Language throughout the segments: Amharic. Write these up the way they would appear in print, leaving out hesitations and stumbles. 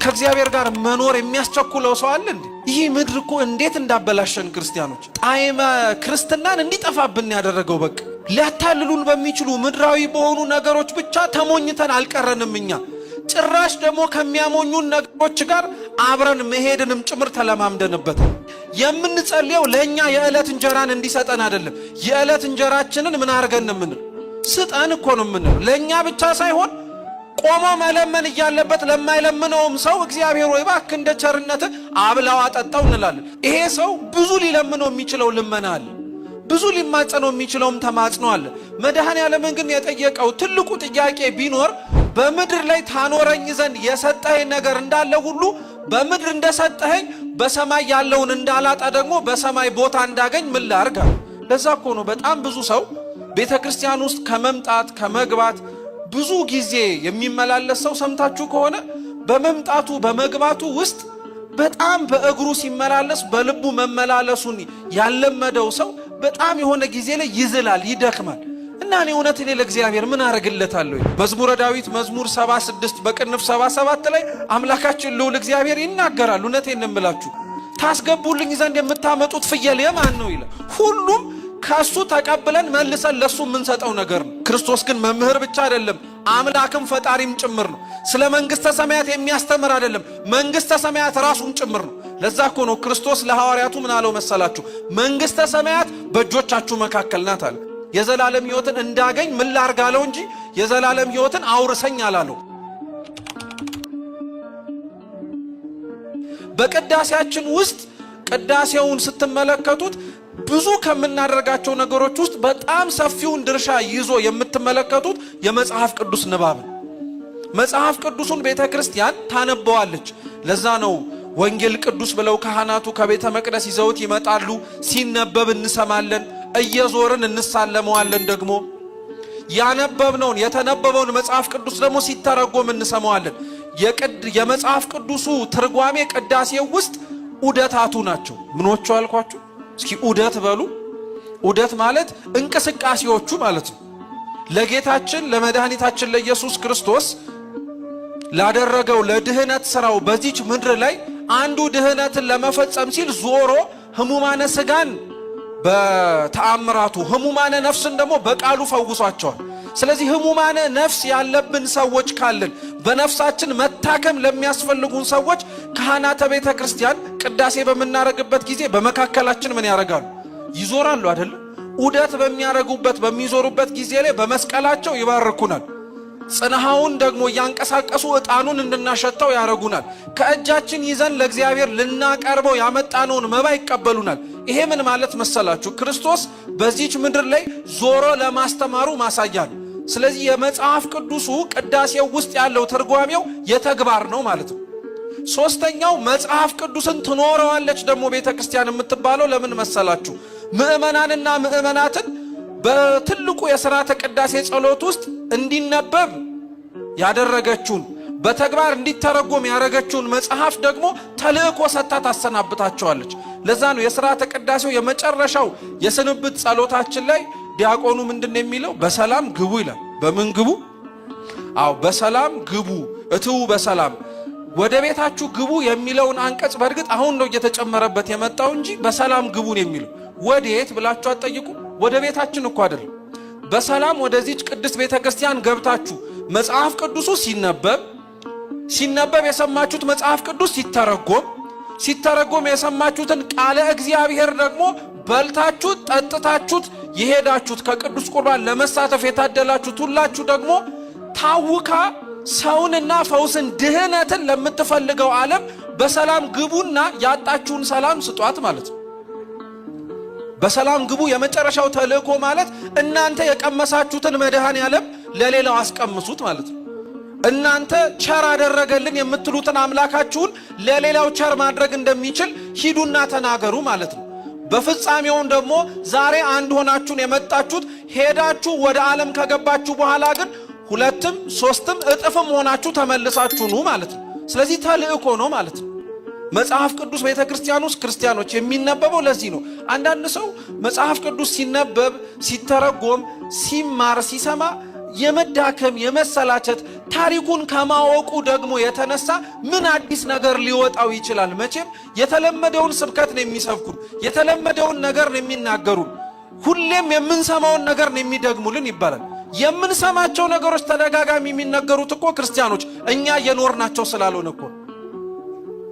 ከእግዚአብሔር ጋር መኖር የሚያስቸኩለው ሰው አለ እንዴ? ይህ ምድር እኮ እንዴት እንዳበላሸን ክርስቲያኖች ጣዕመ ክርስትናን እንዲጠፋብን ያደረገው በቃ ሊያታልሉን በሚችሉ ምድራዊ በሆኑ ነገሮች ብቻ ተሞኝተን አልቀረንም። እኛ ጭራሽ ደግሞ ከሚያሞኙን ነገሮች ጋር አብረን መሄድንም ጭምር ተለማምደንበት የምንጸልየው ለኛ የዕለት እንጀራን እንዲሰጠን አይደለም። የዕለት እንጀራችንን ምን አርገን ምን ስጠን እኮ ነው ምን ለኛ ብቻ ሳይሆን ቆሞ መለመን እያለበት ለማይለምነውም ሰው እግዚአብሔር ወይ እባክህ እንደ ቸርነት አብላው አጠጣው እንላለን። ይሄ ሰው ብዙ ሊለምነው የሚችለው ልመና አለ፣ ብዙ ሊማጸነው የሚችለውም ተማጽኖ አለ። መድኃኔዓለምን ግን የጠየቀው ትልቁ ጥያቄ ቢኖር በምድር ላይ ታኖረኝ ዘንድ የሰጠኸኝ ነገር እንዳለ ሁሉ በምድር እንደሰጠኸኝ በሰማይ ያለውን እንዳላጣ ደግሞ በሰማይ ቦታ እንዳገኝ ምን ላድርግ? ለዛ እኮ ነው በጣም ብዙ ሰው ቤተክርስቲያን ውስጥ ከመምጣት ከመግባት ብዙ ጊዜ የሚመላለስ ሰው ሰምታችሁ ከሆነ በመምጣቱ በመግባቱ ውስጥ በጣም በእግሩ ሲመላለስ በልቡ መመላለሱን ያለመደው ሰው በጣም የሆነ ጊዜ ላይ ይዝላል፣ ይደክማል። እና እኔ እውነት እኔ ለእግዚአብሔር ምን አረግለታለሁ? መዝሙረ ዳዊት መዝሙር 76 በቅንፍ 77 ላይ አምላካችን ልዑል እግዚአብሔር ይናገራል። እውነቴን ነው የምላችሁ ታስገቡልኝ ዘንድ የምታመጡት ፍየል የማን ነው ይላል። ሁሉም ከሱ ተቀብለን መልሰን ለሱ የምንሰጠው ነገር ነው። ክርስቶስ ግን መምህር ብቻ አይደለም፣ አምላክም ፈጣሪም ጭምር ነው። ስለ መንግስተ ሰማያት የሚያስተምር አይደለም፣ መንግስተ ሰማያት ራሱም ጭምር ነው። ለዛ እኮ ነው ክርስቶስ ለሐዋርያቱ ምን አለው መሰላችሁ? መንግስተ ሰማያት በእጆቻችሁ መካከል ናት አለ። የዘላለም ሕይወትን እንዳገኝ ምን ላድርግ አለው እንጂ የዘላለም ሕይወትን አውርሰኝ አላለው። በቅዳሴያችን ውስጥ ቅዳሴውን ስትመለከቱት ብዙ ከምናደርጋቸው ነገሮች ውስጥ በጣም ሰፊውን ድርሻ ይዞ የምትመለከቱት የመጽሐፍ ቅዱስ ንባብ። መጽሐፍ ቅዱሱን ቤተክርስቲያን ታነበዋለች። ለዛ ነው ወንጌል ቅዱስ ብለው ካህናቱ ከቤተ መቅደስ ይዘውት ይመጣሉ። ሲነበብ እንሰማለን፣ እየዞርን እንሳለመዋለን። ደግሞ ያነበብነውን የተነበበውን መጽሐፍ ቅዱስ ደግሞ ሲተረጎም እንሰማዋለን። የመጽሐፍ ቅዱሱ ትርጓሜ ቅዳሴው ውስጥ ዑደታቱ ናቸው። ምኖቹ አልኳችሁ? እስኪ ዑደት በሉ። ዑደት ማለት እንቅስቃሴዎቹ ማለት ነው። ለጌታችን ለመድኃኒታችን ለኢየሱስ ክርስቶስ ላደረገው ለድህነት ሥራው በዚች ምድር ላይ አንዱ ድህነትን ለመፈጸም ሲል ዞሮ ህሙማነ ሥጋን በተአምራቱ ህሙማነ ነፍስን ደግሞ በቃሉ ፈውሷቸዋል። ስለዚህ ህሙማነ ነፍስ ያለብን ሰዎች ካለን በነፍሳችን መታከም ለሚያስፈልጉን ሰዎች ካህናተ ቤተ ክርስቲያን ቅዳሴ በምናረግበት ጊዜ በመካከላችን ምን ያረጋሉ? ይዞራሉ አይደል? ዑደት በሚያረጉበት በሚዞሩበት ጊዜ ላይ በመስቀላቸው ይባርኩናል። ጽንሃውን ደግሞ ያንቀሳቀሱ ዕጣኑን እንድናሸተው ያረጉናል። ከእጃችን ይዘን ለእግዚአብሔር ልናቀርበው ያመጣነውን መባ ይቀበሉናል። ይሄ ምን ማለት መሰላችሁ? ክርስቶስ በዚች ምድር ላይ ዞሮ ለማስተማሩ ማሳያ ነው። ስለዚህ የመጽሐፍ ቅዱሱ ቅዳሴው ውስጥ ያለው ትርጓሜው የተግባር ነው ማለት ነው። ሶስተኛው መጽሐፍ ቅዱስን ትኖረዋለች ደግሞ ቤተክርስቲያን የምትባለው ለምን መሰላችሁ? ምእመናንና ምእመናትን በትልቁ የሥርዓተ ቅዳሴ ጸሎት ውስጥ እንዲነበብ ያደረገችውን በተግባር እንዲተረጎም ያደረገችውን መጽሐፍ ደግሞ ተልእኮ ሰጥታ ታሰናብታቸዋለች። ለዛ ነው የሥርዓተ ቅዳሴው የመጨረሻው የስንብት ጸሎታችን ላይ ዲያቆኑ ምንድነው የሚለው? በሰላም ግቡ ይላል። በምን ግቡ? አዎ በሰላም ግቡ፣ እትው በሰላም ወደ ቤታችሁ ግቡ የሚለውን አንቀጽ በእርግጥ አሁን ነው እየተጨመረበት የመጣው እንጂ በሰላም ግቡን የሚለው ወዴት ብላችሁ አትጠይቁ። ወደ ቤታችን እኮ አይደለም። በሰላም ወደዚች ቅድስት ቤተክርስቲያን ገብታችሁ መጽሐፍ ቅዱሱ ሲነበብ የሰማችሁት መጽሐፍ ቅዱስ ሲተረጎም የሰማችሁትን ቃለ እግዚአብሔር ደግሞ በልታችሁት ጠጥታችሁት የሄዳችሁት ከቅዱስ ቁርባን ለመሳተፍ የታደላችሁት ሁላችሁ ደግሞ ታውካ ሰውንና ፈውስን ድህነትን ለምትፈልገው ዓለም በሰላም ግቡና ያጣችሁን ሰላም ስጧት ማለት ነው። በሰላም ግቡ የመጨረሻው ተልእኮ ማለት እናንተ የቀመሳችሁትን መድኃኔዓለም ለሌላው አስቀምሱት ማለት ነው። እናንተ ቸር አደረገልን የምትሉትን አምላካችሁን ለሌላው ቸር ማድረግ እንደሚችል ሂዱና ተናገሩ ማለት ነው። በፍጻሜውን ደግሞ ዛሬ አንድ ሆናችሁን የመጣችሁት ሄዳችሁ ወደ ዓለም ከገባችሁ በኋላ ግን ሁለትም ሶስትም እጥፍም ሆናችሁ ተመልሳችሁ ኑ ማለት ነው። ስለዚህ ተልእኮ ነው ማለት ነው። መጽሐፍ ቅዱስ ቤተክርስቲያን ውስጥ ክርስቲያኖች የሚነበበው ለዚህ ነው። አንዳንድ ሰው መጽሐፍ ቅዱስ ሲነበብ ሲተረጎም ሲማር ሲሰማ የመዳከም የመሰላቸት ታሪኩን ከማወቁ ደግሞ የተነሳ ምን አዲስ ነገር ሊወጣው ይችላል? መቼም የተለመደውን ስብከት ነው የሚሰብኩን፣ የተለመደውን ነገር ነው የሚናገሩን፣ ሁሌም የምንሰማውን ነገር ነው የሚደግሙልን ይባላል። የምንሰማቸው ነገሮች ተደጋጋሚ የሚነገሩት እኮ ክርስቲያኖች እኛ የኖርናቸው ስላልሆነ እኮ።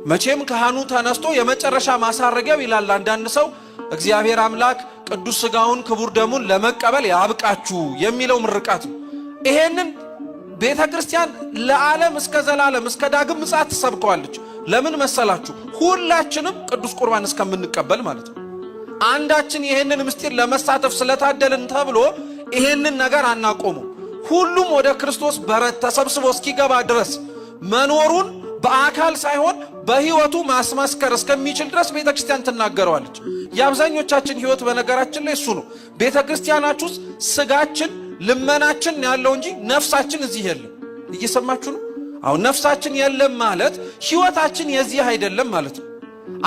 መቼም ካህኑ ተነስቶ የመጨረሻ ማሳረጊያው ይላል አንዳንድ ሰው እግዚአብሔር አምላክ ቅዱስ ሥጋውን ክቡር ደሙን ለመቀበል ያብቃችሁ የሚለው ምርቃት ነው። ይሄንን ቤተ ክርስቲያን ለዓለም እስከ ዘላለም እስከ ዳግም ምጽአት ትሰብከዋለች። ለምን መሰላችሁ? ሁላችንም ቅዱስ ቁርባን እስከምንቀበል ማለት ነው። አንዳችን ይሄንን ምስጢር ለመሳተፍ ስለታደልን ተብሎ ይሄንን ነገር አናቆሙ። ሁሉም ወደ ክርስቶስ በረት ተሰብስቦ እስኪገባ ድረስ መኖሩን በአካል ሳይሆን በሕይወቱ ማስመስከር እስከሚችል ድረስ ቤተ ክርስቲያን ትናገረዋለች። የአብዛኞቻችን ሕይወት በነገራችን ላይ እሱ ነው። ቤተ ክርስቲያናችሁ ውስጥ ሥጋችን ልመናችን ያለው እንጂ ነፍሳችን እዚህ የለም። እየሰማችሁ ነው? አሁን ነፍሳችን የለም ማለት ሕይወታችን የዚህ አይደለም ማለት ነው።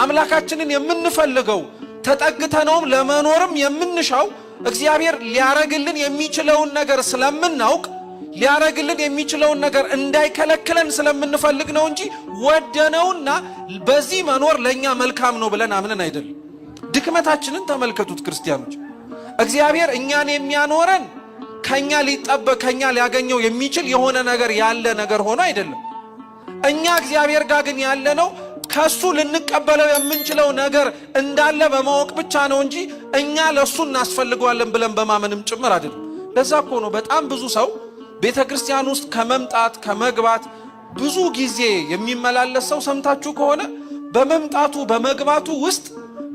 አምላካችንን የምንፈልገው ተጠግተነውም ለመኖርም የምንሻው እግዚአብሔር ሊያረግልን የሚችለውን ነገር ስለምናውቅ ሊያረግልን የሚችለውን ነገር እንዳይከለክለን ስለምንፈልግ ነው እንጂ ወደነውና በዚህ መኖር ለኛ መልካም ነው ብለን አምነን አይደለም። ድክመታችንን ተመልከቱት ክርስቲያኖች። እግዚአብሔር እኛን የሚያኖረን ከኛ ሊጠበቅ ከኛ ሊያገኘው የሚችል የሆነ ነገር ያለ ነገር ሆኖ አይደለም። እኛ እግዚአብሔር ጋር ግን ያለነው ከሱ ልንቀበለው የምንችለው ነገር እንዳለ በማወቅ ብቻ ነው እንጂ እኛ ለሱ እናስፈልገዋለን ብለን በማመንም ጭምር አይደለም። ለዛ እኮ ነው በጣም ብዙ ሰው ቤተ ክርስቲያን ውስጥ ከመምጣት ከመግባት ብዙ ጊዜ የሚመላለስ ሰው ሰምታችሁ ከሆነ በመምጣቱ በመግባቱ ውስጥ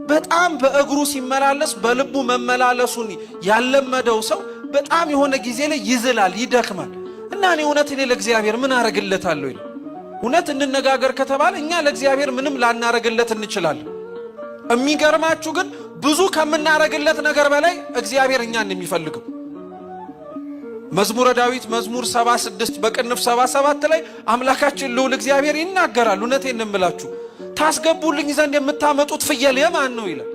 በጣም በእግሩ ሲመላለስ በልቡ መመላለሱን ያለመደው ሰው በጣም የሆነ ጊዜ ላይ ይዝላል፣ ይደክማል። እና እኔ እውነት ለእግዚአብሔር ምን አረግለታለሁ ይላል። እውነት እንነጋገር ከተባለ እኛ ለእግዚአብሔር ምንም ላናረግለት እንችላለን። የሚገርማችሁ ግን ብዙ ከምናረግለት ነገር በላይ እግዚአብሔር እኛን የሚፈልገው መዝሙረ ዳዊት መዝሙር 76 በቅንፍ 77 ላይ አምላካችን ልዑል እግዚአብሔር ይናገራል። እውነቴን እንምላችሁ ታስገቡልኝ ዘንድ የምታመጡት ፍየል የማን ነው ይላል።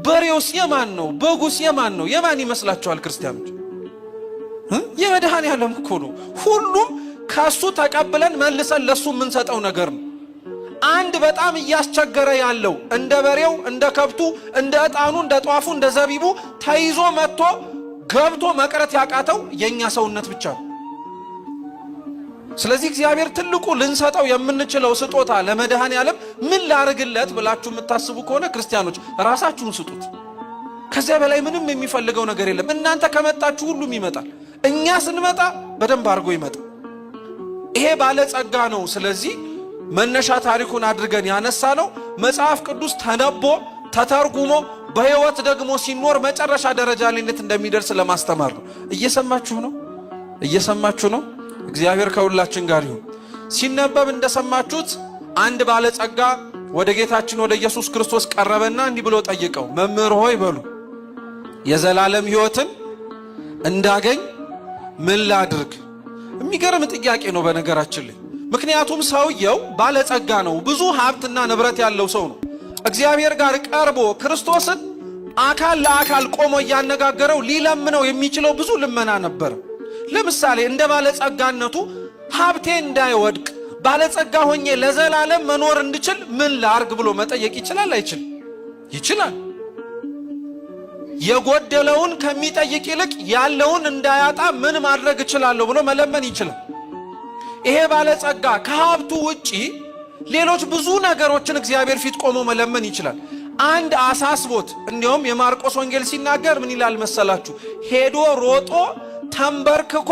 በሬውስ የማን ነው? በጉስ የማን ነው? የማን ይመስላችኋል ክርስቲያኖች? የመድኃኔዓለም እኮ ነው። ሁሉም ከሱ ተቀብለን መልሰን ለሱ የምንሰጠው ነገር ነው። አንድ በጣም እያስቸገረ ያለው እንደ በሬው እንደ ከብቱ እንደ ዕጣኑ እንደ ጧፉ እንደ ዘቢቡ ተይዞ መጥቶ ገብቶ መቅረት ያቃተው የኛ ሰውነት ብቻ ነው። ስለዚህ እግዚአብሔር ትልቁ ልንሰጠው የምንችለው ስጦታ ለመድኃኔዓለም ምን ላርግለት ብላችሁ የምታስቡ ከሆነ ክርስቲያኖች ራሳችሁን ስጡት። ከዚያ በላይ ምንም የሚፈልገው ነገር የለም። እናንተ ከመጣችሁ ሁሉም ይመጣል። እኛ ስንመጣ በደንብ አድርጎ ይመጣል። ይሄ ባለጸጋ ነው። ስለዚህ መነሻ ታሪኩን አድርገን ያነሳ ነው መጽሐፍ ቅዱስ ተነቦ ተተርጉሞ በሕይወት ደግሞ ሲኖር መጨረሻ ደረጃ ላይ እንደሚደርስ ለማስተማር ነው። እየሰማችሁ ነው? እየሰማችሁ ነው? እግዚአብሔር ከሁላችን ጋር ይሁን። ሲነበብ እንደሰማችሁት አንድ ባለጸጋ ወደ ጌታችን ወደ ኢየሱስ ክርስቶስ ቀረበና እንዲህ ብሎ ጠየቀው፣ መምህር ሆይ በሉ የዘላለም ሕይወትን እንዳገኝ ምን ላድርግ? የሚገርም ጥያቄ ነው በነገራችን ላይ። ምክንያቱም ሰውየው ባለጸጋ ነው፣ ብዙ ሀብትና ንብረት ያለው ሰው ነው። እግዚአብሔር ጋር ቀርቦ ክርስቶስን አካል ለአካል ቆሞ እያነጋገረው ሊለምነው የሚችለው ብዙ ልመና ነበር። ለምሳሌ እንደ ባለጸጋነቱ ሀብቴ እንዳይወድቅ ባለጸጋ ሆኜ ለዘላለም መኖር እንድችል ምን ላርግ ብሎ መጠየቅ ይችላል? አይችልም? ይችላል። የጎደለውን ከሚጠይቅ ይልቅ ያለውን እንዳያጣ ምን ማድረግ እችላለሁ ብሎ መለመን ይችላል። ይሄ ባለጸጋ ከሀብቱ ውጪ ሌሎች ብዙ ነገሮችን እግዚአብሔር ፊት ቆሞ መለመን ይችላል። አንድ አሳስቦት እንዲያውም የማርቆስ ወንጌል ሲናገር ምን ይላል መሰላችሁ? ሄዶ ሮጦ ተንበርክኮ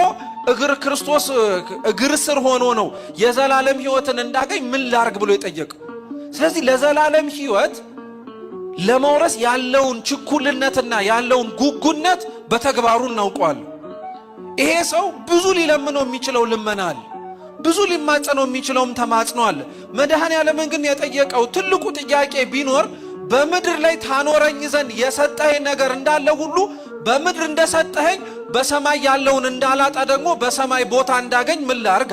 ክርስቶስ እግር ስር ሆኖ ነው የዘላለም ሕይወትን እንዳገኝ ምን ላርግ ብሎ የጠየቀው። ስለዚህ ለዘላለም ሕይወት ለመውረስ ያለውን ችኩልነትና ያለውን ጉጉነት በተግባሩ እናውቀዋለን። ይሄ ሰው ብዙ ሊለምነው የሚችለው ልመና አለ፣ ብዙ ሊማጸነው የሚችለውም ተማጽኖ አለ። መድኃኔዓለምን ግን የጠየቀው ትልቁ ጥያቄ ቢኖር በምድር ላይ ታኖረኝ ዘንድ የሰጠኸኝ ነገር እንዳለ ሁሉ በምድር እንደሰጠኸኝ በሰማይ ያለውን እንዳላጣ ደግሞ በሰማይ ቦታ እንዳገኝ ምን ላርግ?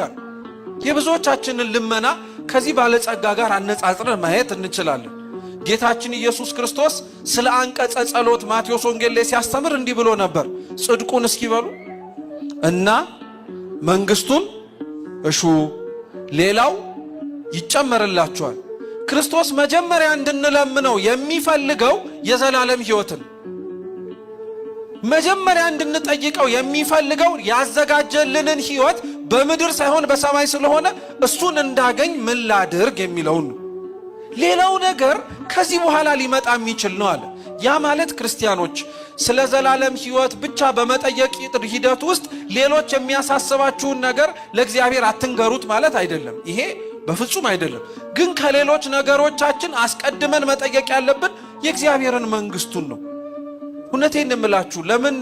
የብዙዎቻችንን ልመና ከዚህ ባለጸጋ ጋር አነጻጽረን ማየት እንችላለን። ጌታችን ኢየሱስ ክርስቶስ ስለ አንቀጸ ጸሎት ማቴዎስ ወንጌል ላይ ሲያስተምር እንዲህ ብሎ ነበር። ጽድቁን እስኪ በሉ እና መንግስቱን እሹ ሌላው ይጨመርላችኋል። ክርስቶስ መጀመሪያ እንድንለምነው የሚፈልገው የዘላለም ሕይወትን መጀመሪያ እንድንጠይቀው የሚፈልገው ያዘጋጀልንን ሕይወት በምድር ሳይሆን በሰማይ ስለሆነ እሱን እንዳገኝ ምን ላድርግ የሚለውን ሌላው ነገር ከዚህ በኋላ ሊመጣ የሚችል ነው አለ። ያ ማለት ክርስቲያኖች ስለ ዘላለም ሕይወት ብቻ በመጠየቅ ሂደት ውስጥ ሌሎች የሚያሳስባችሁን ነገር ለእግዚአብሔር አትንገሩት ማለት አይደለም። ይሄ በፍጹም አይደለም። ግን ከሌሎች ነገሮቻችን አስቀድመን መጠየቅ ያለብን የእግዚአብሔርን መንግስቱን ነው። እውነቴን እምላችሁ ለምን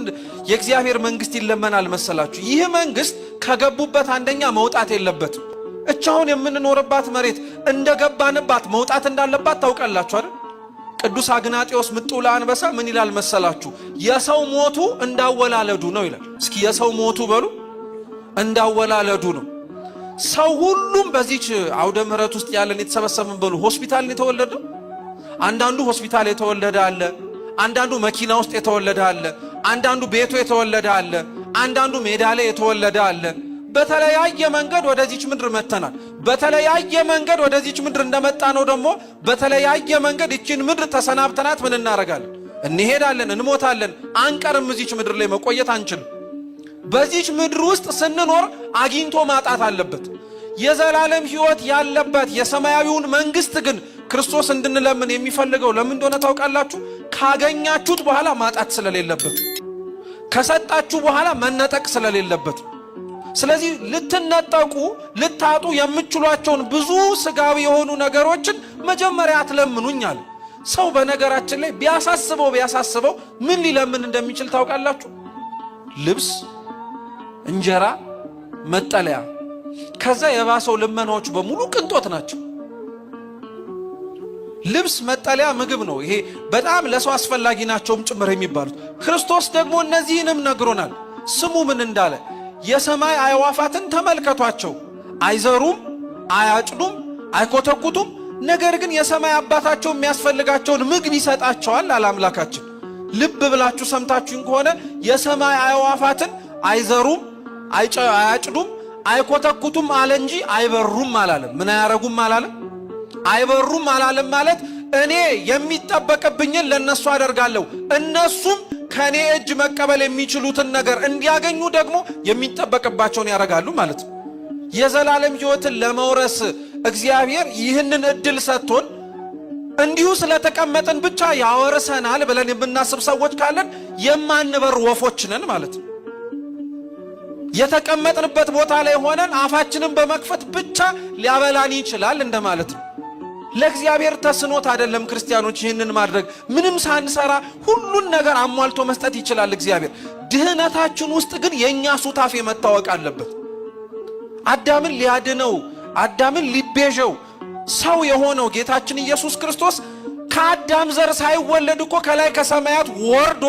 የእግዚአብሔር መንግስት ይለመናል መሰላችሁ? ይህ መንግስት ከገቡበት አንደኛ መውጣት የለበትም። እቻውን የምንኖርባት መሬት እንደገባንባት መውጣት እንዳለባት ታውቃላችሁ አይደል? ቅዱስ አግናጤዎስ ምጡላ አንበሳ ምን ይላል መሰላችሁ? የሰው ሞቱ እንዳወላለዱ ነው ይላል። እስኪ የሰው ሞቱ በሉ እንዳወላለዱ ነው። ሰው ሁሉም በዚች አውደ ምሕረት ውስጥ ያለን የተሰበሰበን በሉ ሆስፒታል የተወለደው አንዳንዱ ሆስፒታል የተወለደ አለ፣ አንዳንዱ መኪና ውስጥ የተወለደ አለ፣ አንዳንዱ ቤቱ የተወለደ አለ፣ አንዳንዱ ሜዳ ላይ የተወለደ አለ። በተለያየ መንገድ ወደዚች ምድር መተናል። በተለያየ መንገድ ወደዚች ምድር እንደመጣ ነው ደግሞ በተለያየ መንገድ እቺን ምድር ተሰናብተናት ምን እናረጋለን? እንሄዳለን፣ እንሞታለን። አንቀርም። እዚች ምድር ላይ መቆየት አንችልም። በዚች ምድር ውስጥ ስንኖር አግኝቶ ማጣት አለበት። የዘላለም ሕይወት ያለበት የሰማያዊውን መንግስት ግን ክርስቶስ እንድንለምን የሚፈልገው ለምን እንደሆነ ታውቃላችሁ? ካገኛችሁት በኋላ ማጣት ስለሌለበት፣ ከሰጣችሁ በኋላ መነጠቅ ስለሌለበት። ስለዚህ ልትነጠቁ ልታጡ የምትችሏቸውን ብዙ ስጋዊ የሆኑ ነገሮችን መጀመሪያ አትለምኑኝ አለ። ሰው በነገራችን ላይ ቢያሳስበው ምን ሊለምን እንደሚችል ታውቃላችሁ? ልብስ፣ እንጀራ፣ መጠለያ። ከዛ የባሰው ልመናዎች በሙሉ ቅንጦት ናቸው። ልብስ፣ መጠለያ፣ ምግብ ነው። ይሄ በጣም ለሰው አስፈላጊ ናቸውም ጭምር የሚባሉት። ክርስቶስ ደግሞ እነዚህንም ነግሮናል። ስሙ ምን እንዳለ የሰማይ አዕዋፋትን ተመልከቷቸው፣ አይዘሩም፣ አያጭዱም፣ አይኮተኩቱም፣ ነገር ግን የሰማይ አባታቸው የሚያስፈልጋቸውን ምግብ ይሰጣቸዋል አለ አምላካችን። ልብ ብላችሁ ሰምታችሁን ከሆነ የሰማይ አዕዋፋትን አይዘሩም፣ አያጭዱም፣ አይኮተኩቱም አለ እንጂ አይበሩም አላለም። ምን አያረጉም አላለም? አይበሩም አላለም። ማለት እኔ የሚጠበቅብኝን ለነሱ አደርጋለሁ፣ እነሱም ከኔ እጅ መቀበል የሚችሉትን ነገር እንዲያገኙ ደግሞ የሚጠበቅባቸውን ያደርጋሉ ማለት ነው። የዘላለም ሕይወትን ለመውረስ እግዚአብሔር ይህንን እድል ሰጥቶን እንዲሁ ስለተቀመጥን ብቻ ያወርሰናል ብለን የምናስብ ሰዎች ካለን የማንበር ወፎች ነን ማለት ነው። የተቀመጥንበት ቦታ ላይ ሆነን አፋችንን በመክፈት ብቻ ሊያበላን ይችላል እንደማለት ነው። ለእግዚአብሔር ተስኖት አይደለም ክርስቲያኖች ይህንን ማድረግ። ምንም ሳንሰራ ሁሉን ነገር አሟልቶ መስጠት ይችላል እግዚአብሔር። ድህነታችን ውስጥ ግን የኛ ሱታፌ መታወቅ አለበት። አዳምን ሊያድነው አዳምን ሊቤዠው ሰው የሆነው ጌታችን ኢየሱስ ክርስቶስ ከአዳም ዘር ሳይወለድ እኮ ከላይ ከሰማያት ወርዶ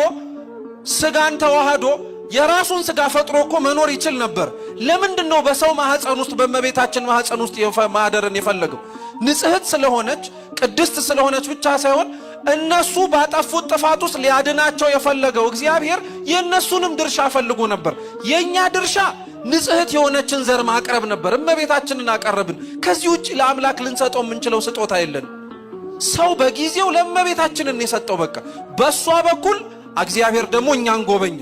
ስጋን ተዋህዶ የራሱን ስጋ ፈጥሮ እኮ መኖር ይችል ነበር። ለምንድነው በሰው ማህፀን ውስጥ በእመቤታችን ማህፀን ውስጥ ማደርን የፈለገው? ንጽሕት ስለሆነች ቅድስት ስለሆነች ብቻ ሳይሆን እነሱ ባጠፉት ጥፋት ውስጥ ሊያድናቸው የፈለገው እግዚአብሔር የእነሱንም ድርሻ ፈልጎ ነበር። የኛ ድርሻ ንጽሕት የሆነችን ዘር ማቅረብ ነበር። እመቤታችንን አቀረብን። ከዚህ ውጭ ለአምላክ ልንሰጠው የምንችለው ስጦታ የለን። ሰው በጊዜው ለእመቤታችንን የሰጠው በቃ በሷ በኩል እግዚአብሔር ደግሞ እኛን ጎበኘ።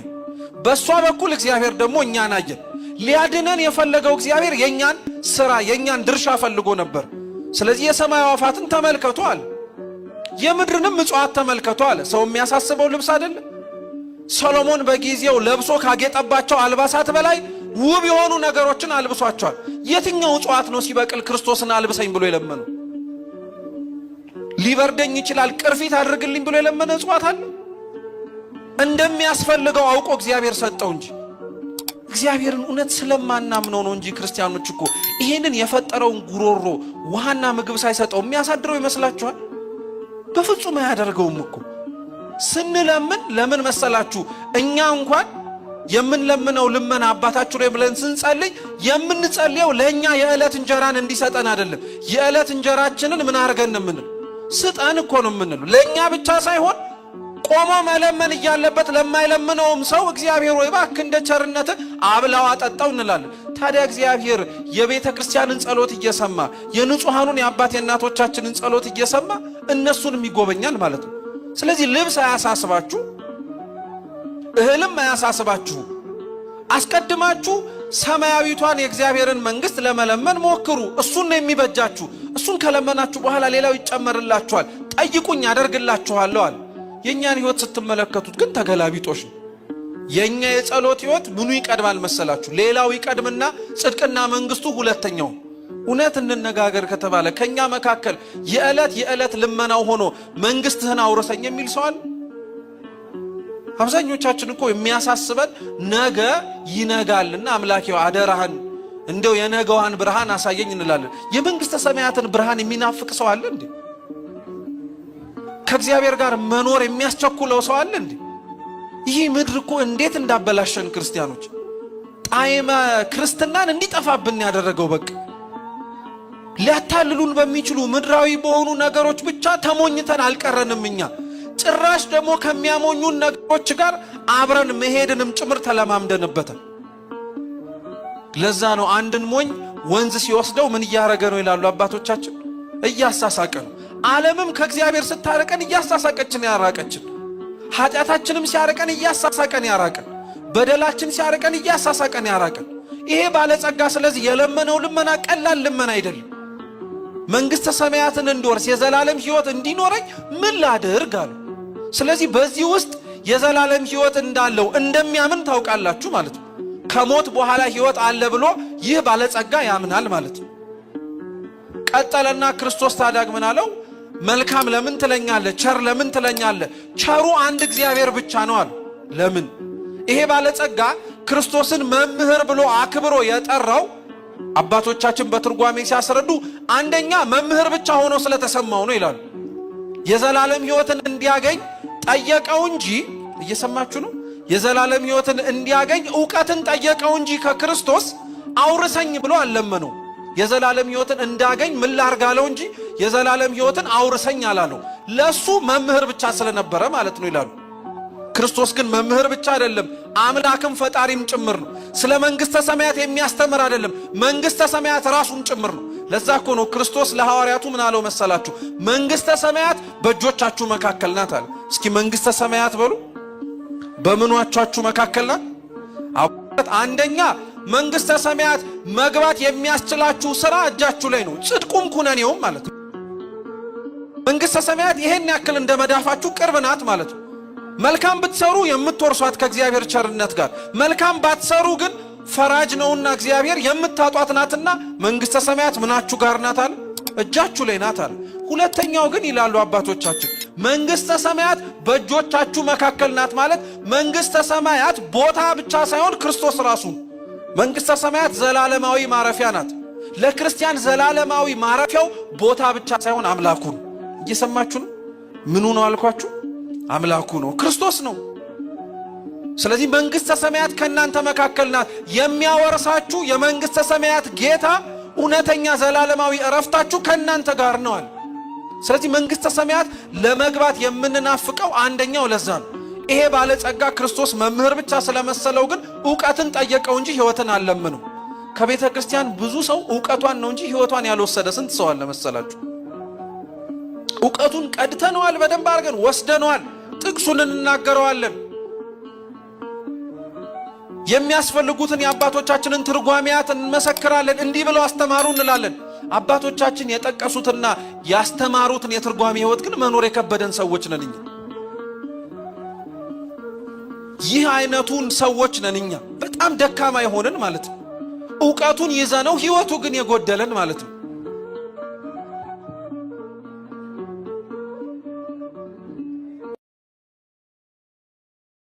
በሷ በኩል እግዚአብሔር ደግሞ እኛን አየን። ሊያድነን የፈለገው እግዚአብሔር የኛን ስራ የኛን ድርሻ ፈልጎ ነበር። ስለዚህ የሰማይ አዕዋፋትን ተመልከቱ አለ፣ የምድርንም ምጽዋት ተመልከቱ አለ። ሰው የሚያሳስበው ልብስ አይደለም? ሰሎሞን በጊዜው ለብሶ ካጌጠባቸው አልባሳት በላይ ውብ የሆኑ ነገሮችን አልብሷቸዋል። የትኛው እጽዋት ነው ሲበቅል ክርስቶስን አልብሰኝ ብሎ የለመነው? ሊበርደኝ ይችላል ቅርፊት አድርግልኝ ብሎ የለመነ እጽዋት አለ? እንደሚያስፈልገው አውቆ እግዚአብሔር ሰጠው እንጂ እግዚአብሔርን እውነት ስለማናምነው ነው እንጂ ክርስቲያኖች እኮ ይሄንን የፈጠረውን ጉሮሮ ውሃና ምግብ ሳይሰጠው የሚያሳድረው ይመስላችኋል? በፍጹም አያደርገውም እኮ። ስንለምን ለምን መሰላችሁ? እኛ እንኳን የምንለምነው ልመና አባታችሁ ላይ ብለን ስንጸልይ የምንጸልየው ለኛ የዕለት እንጀራን እንዲሰጠን አይደለም። የዕለት እንጀራችንን ምን አርገን ምን ስጠን እኮ ነው የምንለው። ለኛ ብቻ ሳይሆን ቆሞ መለመን እያለበት ለማይለምነውም ሰው እግዚአብሔር ወይ እባክህ እንደ ቸርነት አብላው አጠጣው እንላለን። ታዲያ እግዚአብሔር የቤተ ክርስቲያንን ጸሎት እየሰማ የንጹሃኑን የአባት የእናቶቻችንን ጸሎት እየሰማ እነሱንም ይጎበኛል ማለት ነው። ስለዚህ ልብስ አያሳስባችሁ፣ እህልም አያሳስባችሁ። አስቀድማችሁ ሰማያዊቷን የእግዚአብሔርን መንግስት ለመለመን ሞክሩ። እሱን ነው የሚበጃችሁ። እሱን ከለመናችሁ በኋላ ሌላው ይጨመርላችኋል። ጠይቁኝ አደርግላችኋለሁ አለ። የኛን ህይወት ስትመለከቱት ግን ተገላቢጦሽ ነው። የኛ የጸሎት ህይወት ምኑ ይቀድማል መሰላችሁ? ሌላው ይቀድምና ጽድቅና መንግስቱ ሁለተኛው። እውነት እንነጋገር ከተባለ ከኛ መካከል የዕለት ልመናው ሆኖ መንግስትህን አውርሰኝ የሚል ሰው አለ? አብዛኞቻችን እኮ የሚያሳስበን ነገ ይነጋልና አምላኬው አደራህን እንደው የነገዋን ብርሃን አሳየኝ እንላለን። የመንግስተ ሰማያትን ብርሃን የሚናፍቅ ሰው አለ እንዴ? ከእግዚአብሔር ጋር መኖር የሚያስቸኩለው ሰው አለ እንዴ? ይህ ምድር እኮ እንዴት እንዳበላሸን ክርስቲያኖች፣ ጣዕመ ክርስትናን እንዲጠፋብን ያደረገው በቃ ሊያታልሉን በሚችሉ ምድራዊ በሆኑ ነገሮች ብቻ ተሞኝተን አልቀረንም። እኛ ጭራሽ ደግሞ ከሚያሞኙን ነገሮች ጋር አብረን መሄድንም ጭምር ተለማምደንበታል። ለዛ ነው አንድን ሞኝ ወንዝ ሲወስደው ምን እያረገ ነው ይላሉ አባቶቻችን? እያሳሳቀ ነው። ዓለምም ከእግዚአብሔር ስታረቀን እያሳሳቀችን ያራቀችን፣ ኃጢአታችንም ሲያረቀን እያሳሳቀን ያራቀን፣ በደላችን ሲያረቀን እያሳሳቀን ያራቀን ይሄ ባለጸጋ። ስለዚህ የለመነው ልመና ቀላል ልመና አይደለም። መንግስተ ሰማያትን እንድወርስ የዘላለም ሕይወት እንዲኖረኝ ምን ላድርግ አሉ። ስለዚህ በዚህ ውስጥ የዘላለም ሕይወት እንዳለው እንደሚያምን ታውቃላችሁ ማለት ነው። ከሞት በኋላ ሕይወት አለ ብሎ ይህ ባለጸጋ ያምናል ማለት ነው። ቀጠለና ክርስቶስ ታዲያ ምን አለው? መልካም ለምን ትለኛለህ? ቸር ለምን ትለኛለህ? ቸሩ አንድ እግዚአብሔር ብቻ ነው አሉ። ለምን? ይሄ ባለጸጋ ክርስቶስን መምህር ብሎ አክብሮ የጠራው አባቶቻችን በትርጓሜ ሲያስረዱ አንደኛ መምህር ብቻ ሆኖ ስለተሰማው ነው ይላሉ። የዘላለም ሕይወትን እንዲያገኝ ጠየቀው እንጂ፣ እየሰማችሁ ነው? የዘላለም ሕይወትን እንዲያገኝ ዕውቀትን ጠየቀው እንጂ ከክርስቶስ አውርሰኝ ብሎ አልለመነው። የዘላለም ሕይወትን እንዳገኝ ምን ላርጋለው እንጂ የዘላለም ሕይወትን አውርሰኝ አላለው። ለሱ መምህር ብቻ ስለነበረ ማለት ነው ይላሉ። ክርስቶስ ግን መምህር ብቻ አይደለም፣ አምላክም ፈጣሪም ጭምር ነው። ስለ መንግስተ ሰማያት የሚያስተምር አይደለም፣ መንግስተ ሰማያት ራሱም ጭምር ነው። ለዛ እኮ ነው ክርስቶስ ለሐዋርያቱ ምን አለው መሰላችሁ? መንግስተ ሰማያት በእጆቻችሁ መካከል ናት አለ። እስኪ መንግስተ ሰማያት በሉ። በምኗቻችሁ መካከል ናት? አንደኛ መንግስተ ሰማያት መግባት የሚያስችላችሁ ስራ እጃችሁ ላይ ነው፣ ጽድቁም ኩነኔውም ማለት ነው። መንግስተ ሰማያት ይሄን ያክል እንደ መዳፋችሁ ቅርብ ናት ማለት ነው። መልካም ብትሰሩ የምትወርሷት ከእግዚአብሔር ቸርነት ጋር፣ መልካም ባትሰሩ ግን ፈራጅ ነውና እግዚአብሔር የምታጧት ናትና መንግስተ ሰማያት ምናችሁ ጋር ናት አለ? እጃችሁ ላይ ናት አለ። ሁለተኛው ግን ይላሉ አባቶቻችን መንግስተ ሰማያት በእጆቻችሁ መካከል ናት ማለት መንግስተ ሰማያት ቦታ ብቻ ሳይሆን ክርስቶስ ራሱ ነው። መንግስተ ሰማያት ዘላለማዊ ማረፊያ ናት። ለክርስቲያን ዘላለማዊ ማረፊያው ቦታ ብቻ ሳይሆን አምላኩ ነው። እየሰማችሁ ነው? ምኑ ነው አልኳችሁ? አምላኩ ነው፣ ክርስቶስ ነው። ስለዚህ መንግስተ ሰማያት ከናንተ መካከል ናት። የሚያወርሳችሁ የመንግስተ ሰማያት ጌታ እውነተኛ ዘላለማዊ እረፍታችሁ ከናንተ ጋር ነው አለ። ስለዚህ መንግስተ ሰማያት ለመግባት የምንናፍቀው አንደኛው ለዛ ነው። ይሄ ባለጸጋ ክርስቶስ መምህር ብቻ ስለመሰለው ግን ዕውቀትን ጠየቀው እንጂ ሕይወትን አልለምነው። ከቤተ ክርስቲያን ብዙ ሰው ዕውቀቷን ነው እንጂ ሕይወቷን ያልወሰደ ስንት ሰው አለ መሰላችሁ? ዕውቀቱን ቀድተነዋል፣ በደንብ አድርገን ወስደነዋል፣ ጥቅሱን እንናገረዋለን፣ የሚያስፈልጉትን የአባቶቻችንን ትርጓሜያት እንመሰክራለን፣ እንዲህ ብለው አስተማሩ እንላለን። አባቶቻችን የጠቀሱትና ያስተማሩትን የትርጓሜ ሕይወት ግን መኖር የከበደን ሰዎች ነን እኛ። ይህ አይነቱን ሰዎች ነን እኛ፣ በጣም ደካማ የሆንን ማለት ነው። ዕውቀቱን ይዘነው ሕይወቱ ግን የጎደለን ማለት ነው።